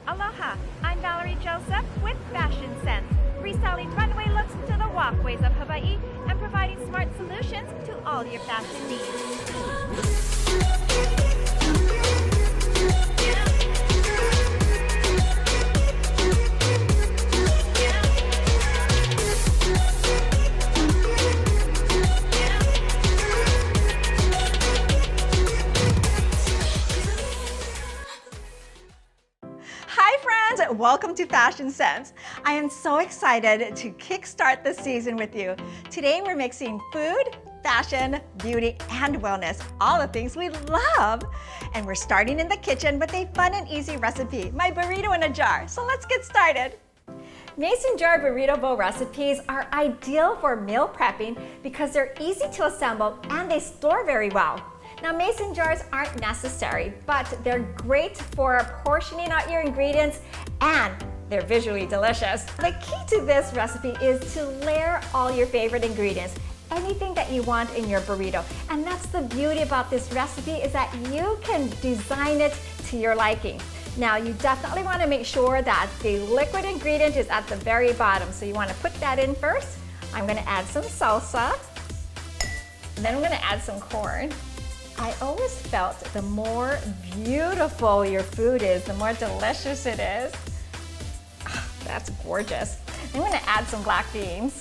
Aloha, I'm Valerie Joseph with Fashion Sense, reselling runway looks to the walkways of Hawaii and providing smart solutions to all your fashion needs. Welcome to Fashion Sense. I am so excited to kickstart the season with you. Today we're mixing food, fashion, beauty, and wellness, all the things we love. And we're starting in the kitchen with a fun and easy recipe, my burrito in a jar. So let's get started. Mason jar burrito bowl recipes are ideal for meal prepping because they're easy to assemble and they store very well. Now, mason jars aren't necessary, but they're great for portioning out your ingredients and they're visually delicious. The key to this recipe is to layer all your favorite ingredients, anything that you want in your burrito. And that's the beauty about this recipe is that you can design it to your liking. Now, you definitely want to make sure that the liquid ingredient is at the very bottom. So you want to put that in first. I'm going to add some salsa, and then I'm going to add some corn. I always felt the more beautiful your food is, the more delicious it is. Oh, that's gorgeous. I'm gonna add some black beans.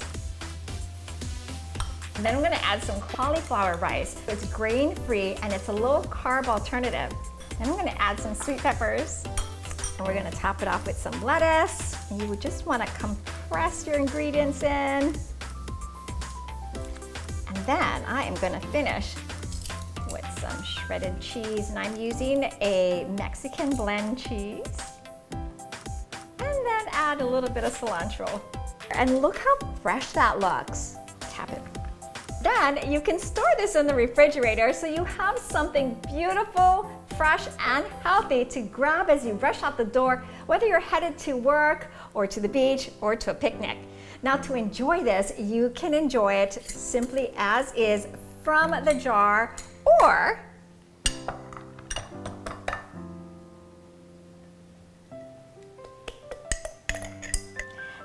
And then I'm gonna add some cauliflower rice. It's grain-free and it's a low-carb alternative. Then I'm gonna add some sweet peppers. And we're gonna top it off with some lettuce. And you would just wanna compress your ingredients in. And then I am gonna finish with some shredded cheese, and I'm using a Mexican blend cheese. And then add a little bit of cilantro. And look how fresh that looks. Tap it. Then you can store this in the refrigerator so you have something beautiful, fresh, and healthy to grab as you rush out the door, whether you're headed to work or to the beach or to a picnic. Now, to enjoy this, you can enjoy it simply as is from the jar, or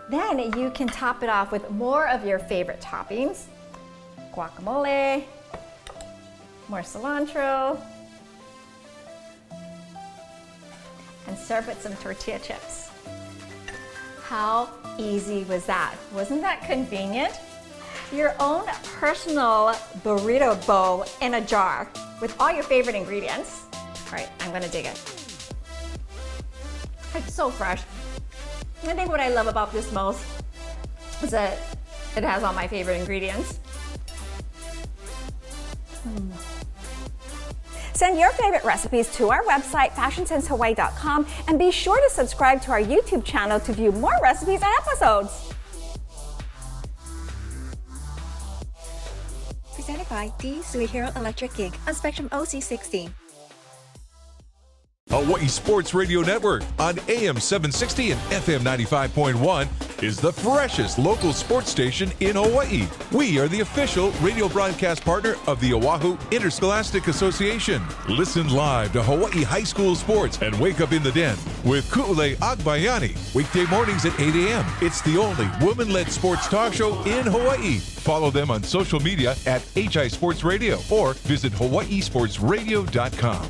then you can top it off with more of your favorite toppings, guacamole, more cilantro, and serve with some tortilla chips. How easy was that? Wasn't that convenient? Your own personal burrito bowl in a jar with all your favorite ingredients. All right, I'm gonna dig it. It's so fresh. I think what I love about this most is that it has all my favorite ingredients. Send your favorite recipes to our website, fashionsensehawaii.com, and be sure to subscribe to our YouTube channel to view more recipes and episodes. Presented by D Suihiro Electric Gig on Spectrum OC16. Hawaii Sports Radio Network on AM 760 and FM 95.1 is the freshest local sports station in Hawaii. We are the official radio broadcast partner of the Oahu Interscholastic Association. Listen live to Hawaii high school sports and wake up in the den with Ku'ule Agbayani, weekday mornings at 8 a.m. It's the only woman-led sports talk show in Hawaii. Follow them on social media at HI Sports Radio or visit hawaiisportsradio.com.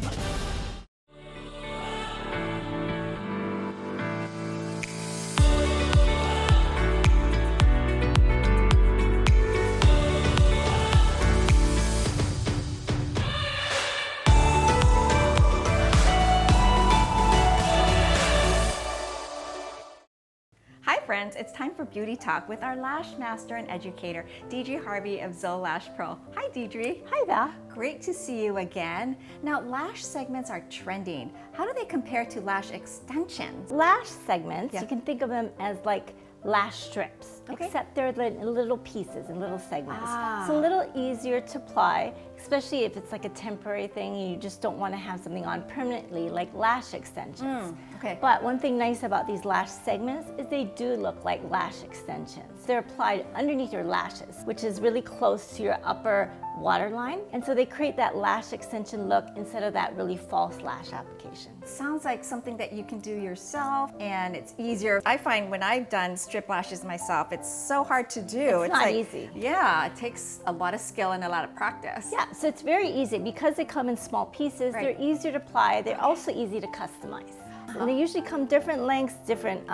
Friends, it's time for Beauty Talk with our lash master and educator, Deidre Harvey of Zoe Lash Pro. Hi, Deidre. Hi, Val. Great to see you again. Now, lash segments are trending. How do they compare to lash extensions? Lash segments, Yeah. you can think of them as like lash strips, Okay. except they're in little pieces and little segments. Ah. It's a little easier to apply, especially if it's like a temporary thing, you just don't want to have something on permanently, like lash extensions. Okay. But one thing nice about these lash segments is they do look like lash extensions. They're applied underneath your lashes, which is really close to your upper waterline. And so they create that lash extension look instead of that really false lash application. Sounds like something that you can do yourself, and it's easier. I find when I've done strip lashes myself, it's so hard to do. It's not like, easy. Yeah, it takes a lot of skill and a lot of practice. Yeah, so it's very easy. Because they come in small pieces, Right. they're easier to apply. They're also easy to customize. And they usually come different lengths, different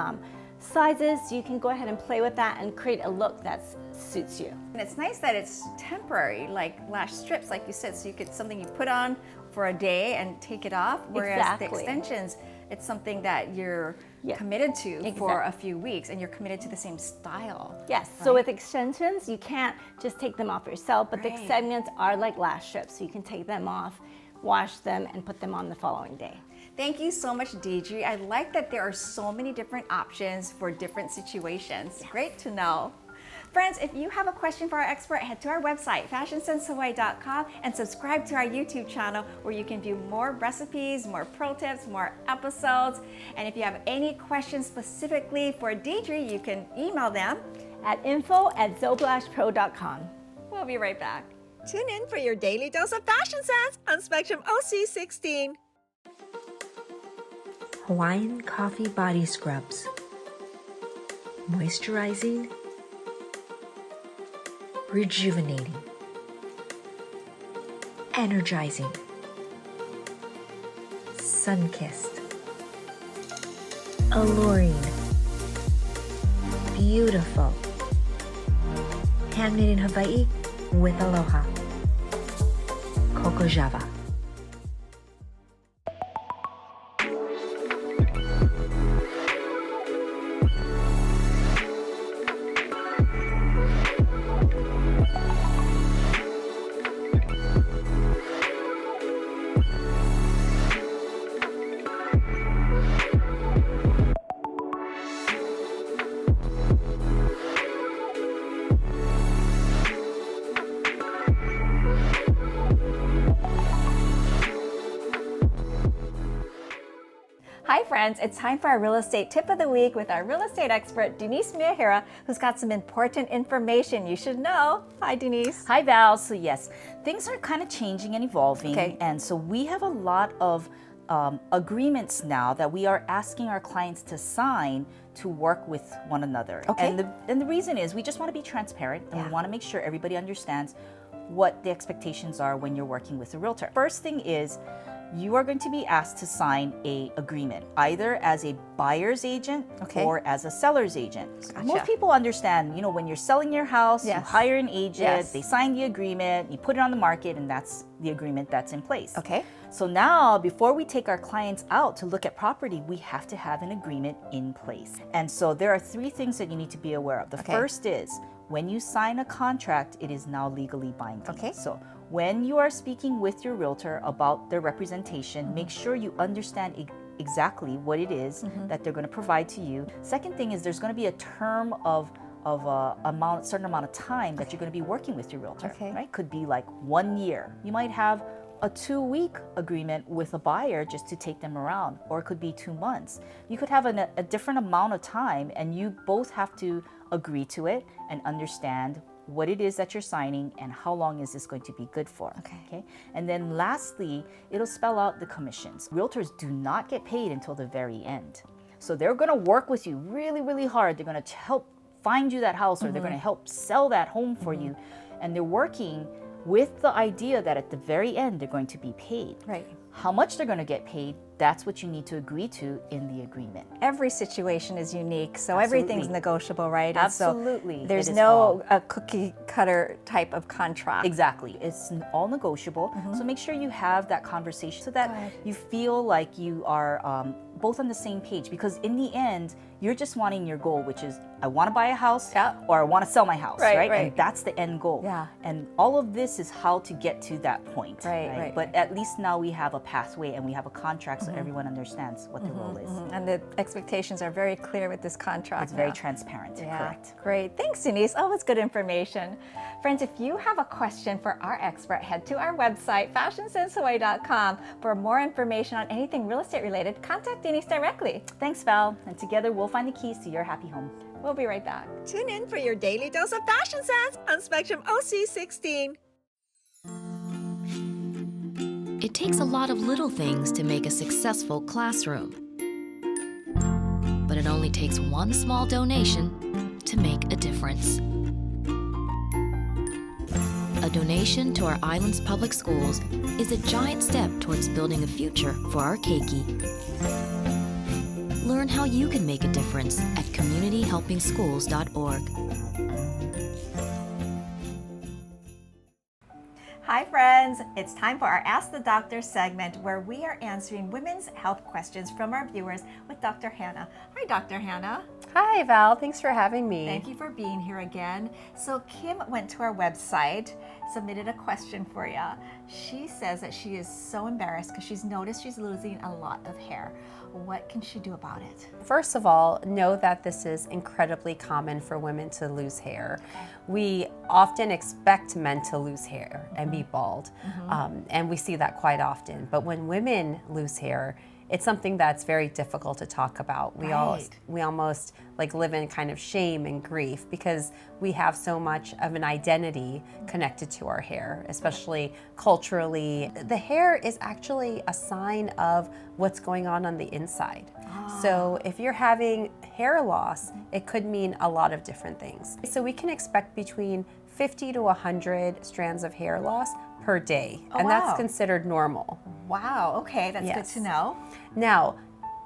sizes. So you can go ahead and play with that and create a look that suits you. And it's nice that it's temporary, like lash strips, like you said, so you could something you put on for a day and take it off. Whereas Exactly. the extensions, it's something that you're Yeah. committed to for a Exactly. few weeks, and you're committed to the same style. Yes, so with extensions, you can't just take them off yourself, but the Right. segments are like lash strips. So you can take them off, wash them, and put them on the following day. Thank you so much, Deidre. I like that there are so many different options for different situations. Great to know. Friends, if you have a question for our expert, head to our website, fashionsensehawaii.com, and subscribe to our YouTube channel where you can view more recipes, more pro tips, more episodes. And if you have any questions specifically for Deidre, you can email them. At info@zoblashpro.com. We'll be right back. Tune in for your daily dose of fashion sense on Spectrum OC16. Hawaiian Coffee Body Scrubs. Moisturizing, rejuvenating, energizing, sun-kissed, alluring, beautiful, handmade in Hawaii with aloha. Coco Java. Hi friends, it's time for our real estate tip of the week with our real estate expert, Denise Miyahira, who's got some important information you should know. Hi Denise. Hi Val. So yes, things are kind of changing and evolving, Okay. and so we have a lot of agreements now that we are asking our clients to sign to work with one another. Okay. And the reason is we just want to be transparent, and we want to make sure everybody understands what the expectations are when you're working with a realtor. First thing is, you are going to be asked to sign a agreement, either as a buyer's agent or as a seller's agent. Gotcha. Most people understand, you know, when you're selling your house, you Yes. hire an agent, Yes. they sign the agreement, you put it on the market, and that's the agreement that's in place. Okay. So now, before we take our clients out to look at property, we have to have an agreement in place. And so there are three things that you need to be aware of. The first is, when you sign a contract, it is now legally binding. Okay. So when you are speaking with your realtor about their representation, make sure you understand exactly what it is that they're going to provide to you. Second thing is, there's going to be a term of certain amount of time that you're going to be working with your realtor. Okay. Right? Could be like 1 year. You might have a 2-week agreement with a buyer just to take them around, or it could be 2 months. You could have a different amount of time, and you both have to agree to it and understand what it is that you're signing and how long is this going to be good for. Okay. And then lastly, it'll spell out the commissions. Realtors do not get paid until the very end. So they're going to work with you really, really hard. They're going to help find you that house, or they're going to help sell that home for you. And they're working with the idea that at the very end, they're going to be paid. Right. How much they're going to get paid, that's what you need to agree to in the agreement. Every situation is unique, so Absolutely. everything's negotiable, right? And so Absolutely. there's It is no all. cookie cutter type of contract. Exactly. It's all negotiable. So make sure you have that conversation so that you feel like you are both on the same page, because in the end, you're just wanting your goal, which is I want to buy a house or I want to sell my house, right? And that's the end goal. Yeah. And all of this is how to get to that point. Right. But at least now we have a pathway and we have a contract so everyone understands what the role is. And the expectations are very clear with this contract. It's very transparent. Yeah, Correct. great. Thanks, Denise. Always good information. Friends, if you have a question for our expert, head to our website, fashionsensehawaii.com. For more information on anything real estate related, contact Denise directly. Thanks, Val. And together we'll find the keys to your happy home. We'll be right back. Tune in for your daily dose of fashion sense on Spectrum OC16. It takes a lot of little things to make a successful classroom. But it only takes one small donation to make a difference. A donation to our island's public schools is a giant step towards building a future for our keiki. Learn how you can make a difference at communityhelpingschools.org. Hi, friends. It's time for our Ask the Doctor segment where we are answering women's health questions from our viewers with Dr. Hannah. Hi, Dr. Hannah. Hi, Val. Thanks for having me. Thank you for being here again. So Kim went to our website, submitted a question for you. She says that she is so embarrassed because she's noticed she's losing a lot of hair. What can she do about it? First of all, know that this is incredibly common for women to lose hair. We often expect men to lose hair and be bald, and we see that quite often. But when women lose hair, it's something that's very difficult to talk about. We almost like live in kind of shame and grief because we have so much of an identity connected to our hair, especially culturally. The hair is actually a sign of what's going on the inside. So if you're having hair loss, it could mean a lot of different things. So we can expect between 50 to 100 strands of hair loss per day, and that's considered normal. Wow, okay, that's good to know. Now,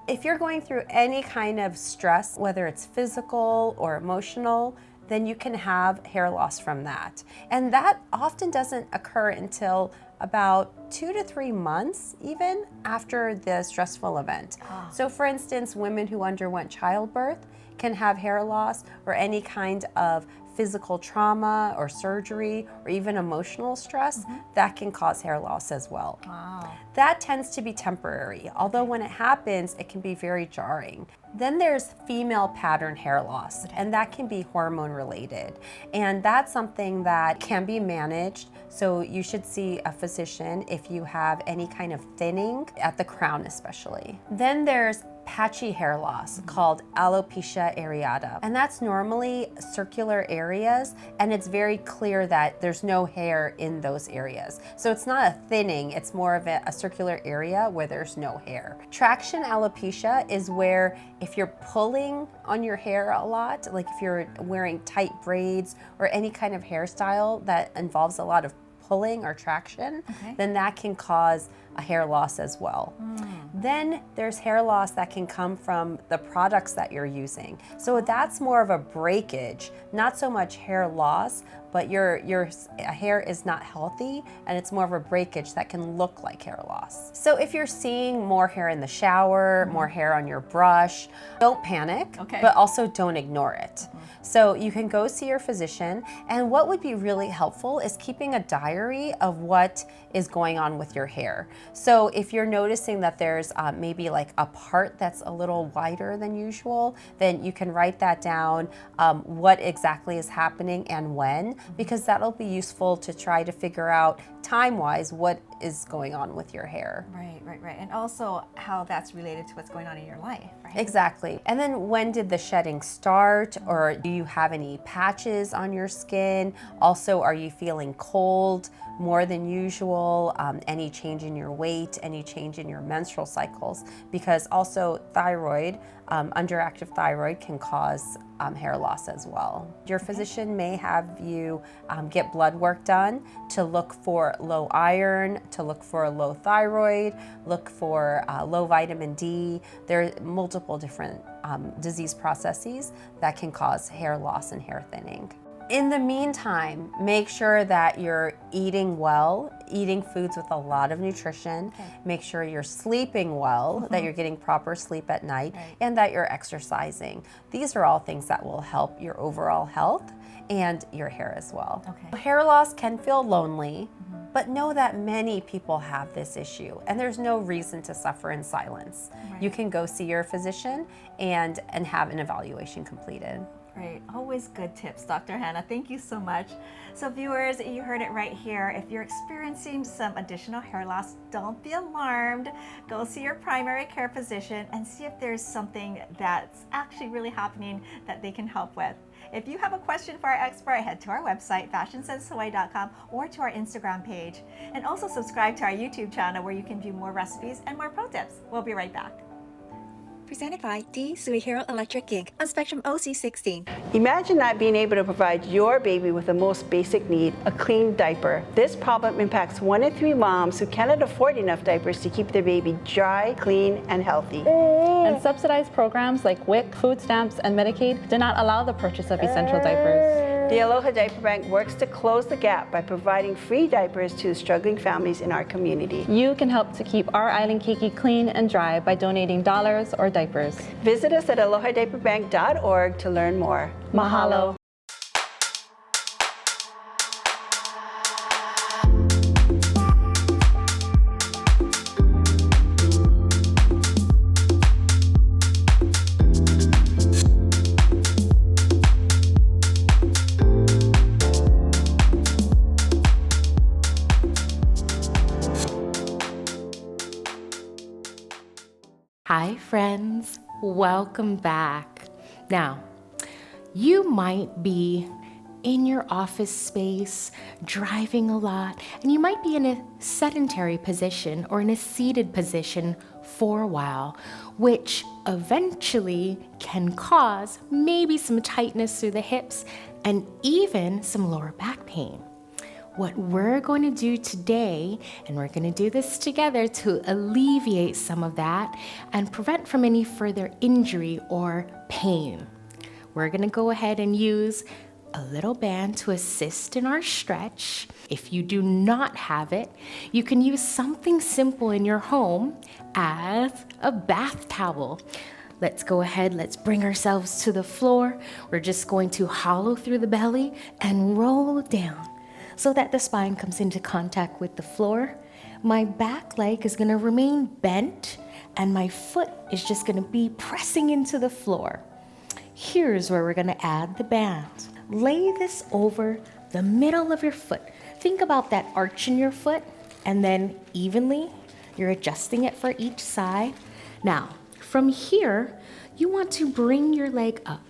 if you're going through any kind of stress, whether it's physical or emotional, then you can have hair loss from that. And that often doesn't occur until about 2 to 3 months even after the stressful event. So for instance, women who underwent childbirth can have hair loss, or any kind of physical trauma or surgery or even emotional stress that can cause hair loss as well. That tends to be temporary, although when it happens, it can be very jarring. Then there's female pattern hair loss, and that can be hormone related. And that's something that can be managed. So you should see a physician if you have any kind of thinning at the crown especially. Then there's patchy hair loss called alopecia areata, and that's normally circular areas, and it's very clear that there's no hair in those areas. So it's not a thinning, it's more of a circular area where there's no hair. Traction alopecia is where if you're pulling on your hair a lot, like if you're wearing tight braids or any kind of hairstyle that involves a lot of pulling or traction, then that can cause a hair loss as well. Then there's hair loss that can come from the products that you're using. So that's more of a breakage, not so much hair loss, but your hair is not healthy and it's more of a breakage that can look like hair loss. So if you're seeing more hair in the shower, more hair on your brush, don't panic, but also don't ignore it. So you can go see your physician, and what would be really helpful is keeping a diary of what is going on with your hair. So if you're noticing that there's maybe like a part that's a little wider than usual, then you can write that down, what exactly is happening and when, because that'll be useful to try to figure out time-wise what is going on with your hair. Right. And also how that's related to what's going on in your life, right? Exactly. And then when did the shedding start, or do you have any patches on your skin? Also, are you feeling cold more than usual? Any change in your weight, any change in your menstrual cycles? Because also thyroid, underactive thyroid can cause hair loss as well. Your physician may have you get blood work done to look for low iron, to look for low thyroid, look for low vitamin D. There are multiple different disease processes that can cause hair loss and hair thinning. In the meantime, make sure that you're eating well, eating foods with a lot of nutrition. Make sure you're sleeping well, that you're getting proper sleep at night, and that you're exercising. These are all things that will help your overall health and your hair as well. Hair loss can feel lonely, but know that many people have this issue, and there's no reason to suffer in silence. You can go see your physician and have an evaluation completed. Great. Always good tips, Dr. Hannah. Thank you so much. So viewers, you heard it right here. If you're experiencing some additional hair loss, don't be alarmed. Go see your primary care physician and see if there's something that's actually really happening that they can help with. If you have a question for our expert, head to our website, fashionsenseshawaii.com, or to our Instagram page. And also subscribe to our YouTube channel where you can view more recipes and more pro tips. We'll be right back. Presented by the Suihiro Electric Inc. on Spectrum OC16. Imagine not being able to provide your baby with the most basic need, a clean diaper. This problem impacts 1 in 3 moms who cannot afford enough diapers to keep their baby dry, clean, and healthy. And subsidized programs like WIC, food stamps, and Medicaid do not allow the purchase of essential diapers. The Aloha Diaper Bank works to close the gap by providing free diapers to struggling families in our community. You can help to keep our island keiki clean and dry by donating dollars or diapers. Visit us at alohadiaperbank.org to learn more. Mahalo. Hi friends, welcome back. Now, you might be in your office space, driving a lot, and you might be in a sedentary position or in a seated position for a while, which eventually can cause maybe some tightness through the hips and even some lower back pain. What we're going to do today, and we're going to do this together to alleviate some of that and prevent from any further injury or pain. We're going to go ahead and use a little band to assist in our stretch. If you do not have it, you can use something simple in your home as a bath towel. Let's go ahead, let's bring ourselves to the floor. We're just going to hollow through the belly and roll down, so that the spine comes into contact with the floor. My back leg is gonna remain bent and my foot is just gonna be pressing into the floor. Here's where we're gonna add the band. Lay this over the middle of your foot. Think about that arch in your foot, and then evenly, you're adjusting it for each side. Now, from here, you want to bring your leg up.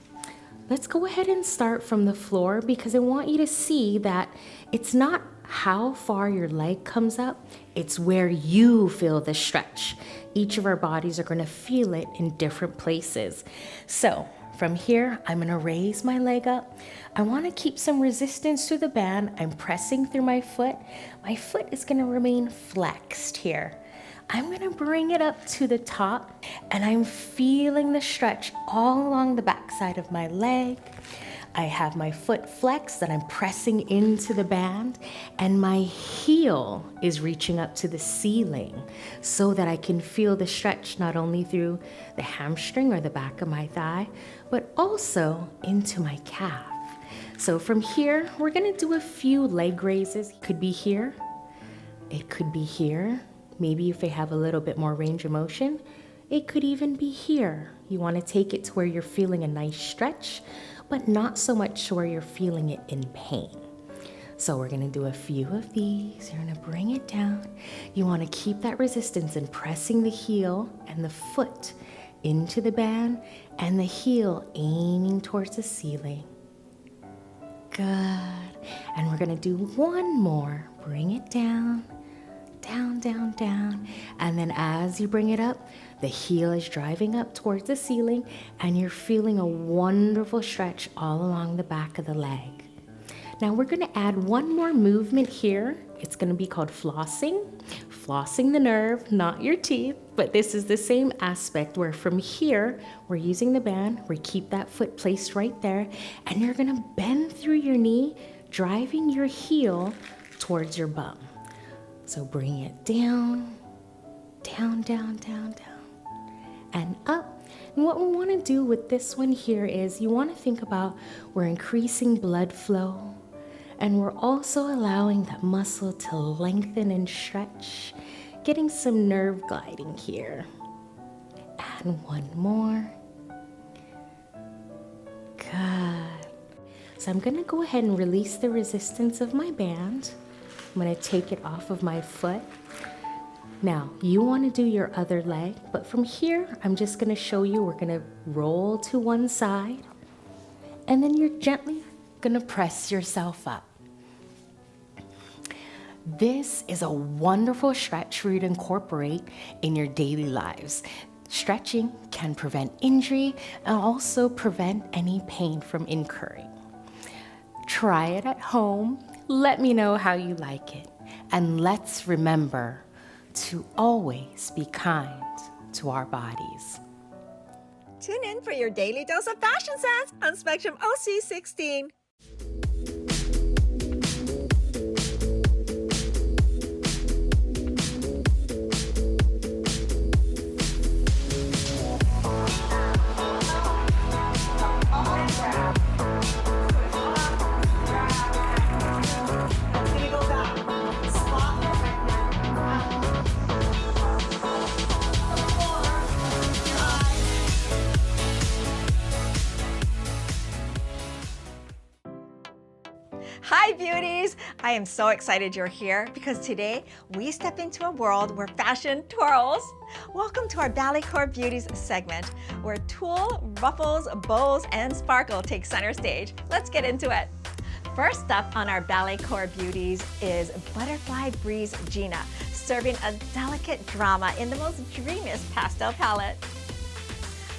Let's go ahead and start from the floor because I want you to see that it's not how far your leg comes up, it's where you feel the stretch. Each of our bodies are going to feel it in different places. So from here, I'm going to raise my leg up. I want to keep some resistance to the band. I'm pressing through my foot. My foot is going to remain flexed here. I'm gonna bring it up to the top and I'm feeling the stretch all along the backside of my leg. I have my foot flexed and I'm pressing into the band, and my heel is reaching up to the ceiling so that I can feel the stretch not only through the hamstring or the back of my thigh, but also into my calf. So from here, we're gonna do a few leg raises. It could be here, it could be here. Maybe if I have a little bit more range of motion, it could even be here. You want to take it to where you're feeling a nice stretch, but not so much where you're feeling it in pain. So we're going to do a few of these. You're going to bring it down. You want to keep that resistance and pressing the heel and the foot into the band and the heel aiming towards the ceiling. Good. And we're going to do one more. Bring it down. Down, down, down. And then as you bring it up, the heel is driving up towards the ceiling and you're feeling a wonderful stretch all along the back of the leg. Now we're gonna add one more movement here. It's gonna be called flossing. flossing the nerve, not your teeth, but this is the same aspect where from here, we're using the band, we keep that foot placed right there, and you're gonna bend through your knee, driving your heel towards your bum. So bring it down, down, down, down, down, and up. And what we wanna do with this one here is you wanna think about we're increasing blood flow, and we're also allowing that muscle to lengthen and stretch, getting some nerve gliding here. And one more. Good. So I'm gonna go ahead and release the resistance of my band. I'm gonna take it off of my foot. Now, you wanna do your other leg, but from here, I'm just gonna show you, we're gonna roll to one side, and then you're gently gonna press yourself up. This is a wonderful stretch for you to incorporate in your daily lives. Stretching can prevent injury and also prevent any pain from incurring. Try it at home. Let me know how you like it. And let's remember to always be kind to our bodies. Tune in for your daily dose of fashion sense on Spectrum OC16. Hi beauties! I am so excited you're here because today we step into a world where fashion twirls. Welcome to our Balletcore Beauties segment where tulle, ruffles, bows, and sparkle take center stage. Let's get into it. First up on our Balletcore Beauties is Butterfly Breeze Gina, serving a delicate drama in the most dreamiest pastel palette.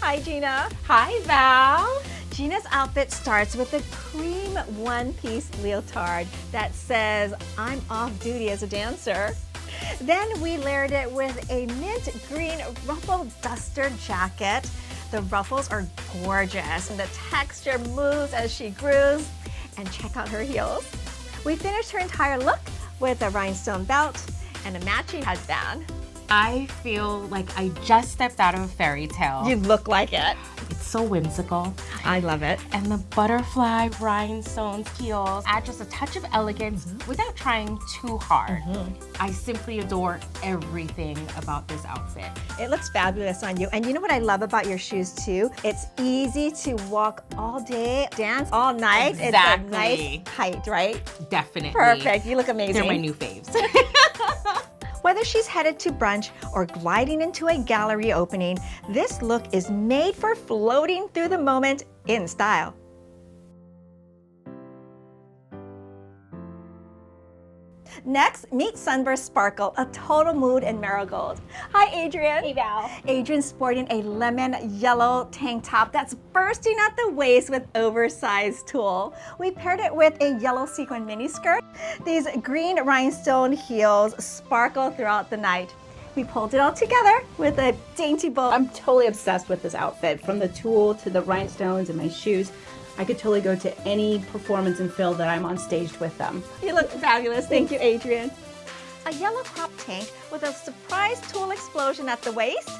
Hi Gina. Hi Val. Gina's outfit starts with a cream one-piece leotard that says, "I'm off duty as a dancer." Then we layered it with a mint green ruffle duster jacket. The ruffles are gorgeous and the texture moves as she grooves. And check out her heels. We finished her entire look with a rhinestone belt and a matching headband. I feel like I just stepped out of a fairy tale. You look like it. It's so whimsical. I love it. And the butterfly rhinestones heels add just a touch of elegance without trying too hard. I simply adore everything about this outfit. It looks fabulous on you. And you know what I love about your shoes too? It's easy to walk all day, dance all night. Exactly. It's a nice height, right? Definitely. Perfect. You look amazing. They're my new faves. Whether she's headed to brunch or gliding into a gallery opening, this look is made for floating through the moment in style. Next, meet Sunburst Sparkle, a total mood in marigold. Hi, Adrian. Hey, Val. Adrian's sporting a lemon yellow tank top that's bursting at the waist with oversized tulle. We paired it with a yellow sequin mini skirt. These green rhinestone heels sparkle throughout the night. We pulled it all together with a dainty bow. I'm totally obsessed with this outfit, from the tulle to the rhinestones and my shoes. I could totally go to any performance and feel that I'm on stage with them. You look fabulous. Thank you, Adrian. A yellow crop tank with a surprise tulle explosion at the waist?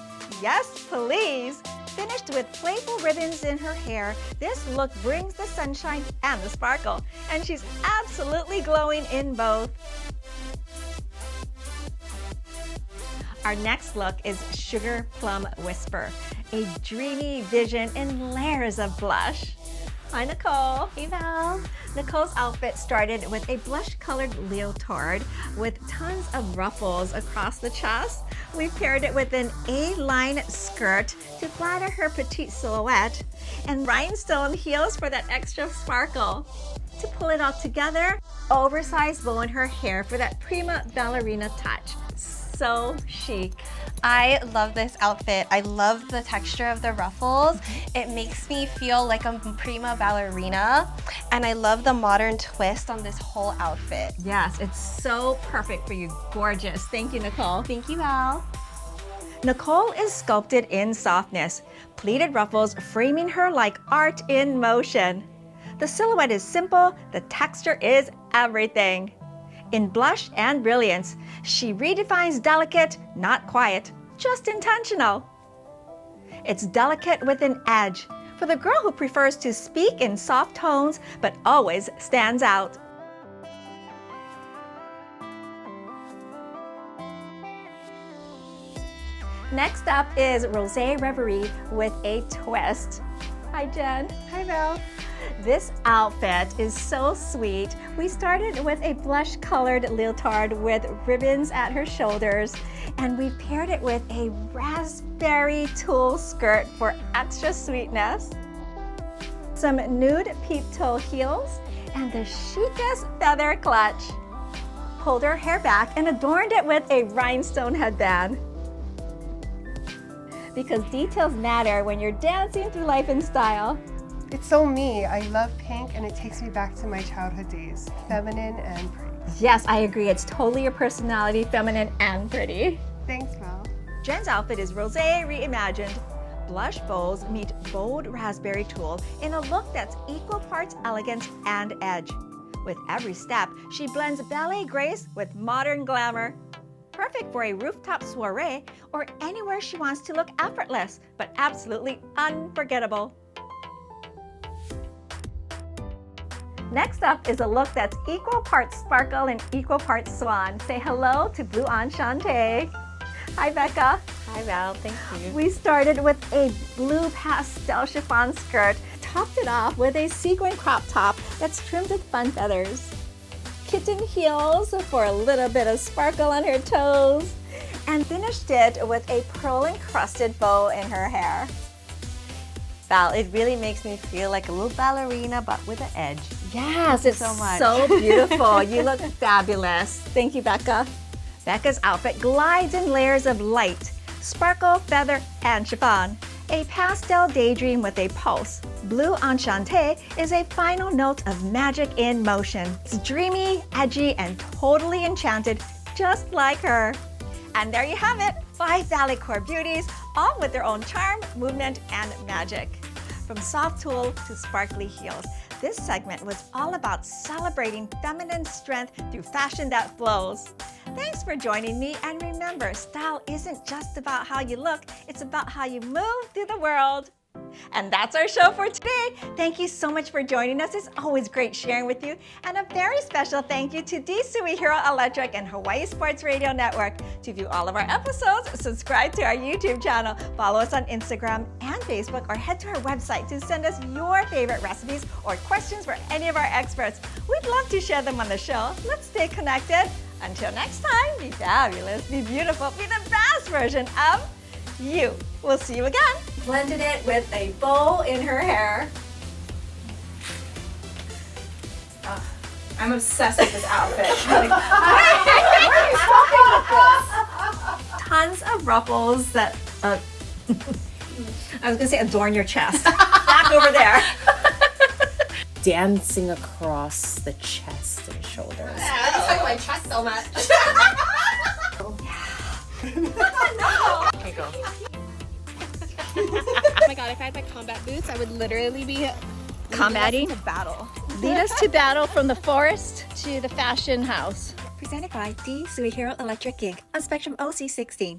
Yes, please. Finished with playful ribbons in her hair, this look brings the sunshine and the sparkle. And she's absolutely glowing in both. Our next look is Sugar Plum Whisper, a dreamy vision in layers of blush. Hi, Nicole. Hey, Val. Nicole's outfit started with a blush-colored leotard with tons of ruffles across the chest. We paired it with an A-line skirt to flatter her petite silhouette and rhinestone heels for that extra sparkle. To pull it all together, oversized bow in her hair for that prima ballerina touch. so chic. I love this outfit. I love the texture of the ruffles. It makes me feel like a prima ballerina, and I love the modern twist on this whole outfit. Yes, it's so perfect for you. Gorgeous. Thank you, Nicole. Thank you, Val. Nicole is sculpted in softness, pleated ruffles framing her like art in motion. The silhouette is simple, the texture is everything. In blush and brilliance, she redefines delicate, not quiet, just intentional. It's delicate with an edge for the girl who prefers to speak in soft tones but always stands out. Next up is Rosé Reverie with a twist. Hi, Jen. Hi, Val. This outfit is so sweet. We started with a blush-colored leotard with ribbons at her shoulders, and we paired it with a raspberry tulle skirt for extra sweetness. Some nude peep toe heels, and the chicest feather clutch. Pulled her hair back and adorned it with a rhinestone headband. Because details matter when you're dancing through life in style. It's so me. I love pink and it takes me back to my childhood days. Feminine and pretty. Yes, I agree. It's totally your personality, feminine and pretty. Thanks, Val. Jen's outfit is Rosé reimagined. Blush bows meet bold raspberry tulle in a look that's equal parts elegance and edge. With every step, she blends ballet grace with modern glamour. Perfect for a rooftop soiree or anywhere she wants to look effortless, but absolutely unforgettable. Next up is a look that's equal parts sparkle and equal parts swan. Say hello to Blue Enchante. Hi, Becca. Hi, Val. Thank you. We started with a blue pastel chiffon skirt, topped it off with a sequin crop top that's trimmed with fun feathers. Kitten heels for a little bit of sparkle on her toes, and finished it with a pearl-encrusted bow in her hair. Val, it really makes me feel like a little ballerina, but with an edge. Yes, it's so much. So beautiful. You look fabulous. Thank you, Becca. Becca's outfit glides in layers of light, sparkle, feather, and chiffon. A pastel daydream with a pulse. Blue Enchante is a final note of magic in motion. It's dreamy, edgy, and totally enchanted, just like her. And there you have it, 5 Balletcore Beauties, all with their own charm, movement, and magic. From soft tulle to sparkly heels, this segment was all about celebrating feminine strength through fashion that flows. Thanks for joining me, and remember, style isn't just about how you look, it's about how you move through the world. And that's our show for today. Thank you so much for joining us. It's always great sharing with you. And a very special thank you to D Suihiro Electric and Hawaii Sports Radio Network. To view all of our episodes, subscribe to our YouTube channel, follow us on Instagram and Facebook, or head to our website to send us your favorite recipes or questions for any of our experts. We'd love to share them on the show. Let's stay connected. Until next time, be fabulous, be beautiful, be the best version of you. We'll see you again. Blended it with a bow in her hair. I'm obsessed with this outfit. Where are you swapping with this? Tons of ruffles that, I was gonna say adorn your chest. Back over there. Dancing across the chest and shoulders. I just talk my chest so much. Here you go. Oh my god, if I had my combat boots, I would literally be combating to battle. Lead us to battle from the forest to the fashion house. Presented by D Suihiro Electric Inc. on Spectrum OC16.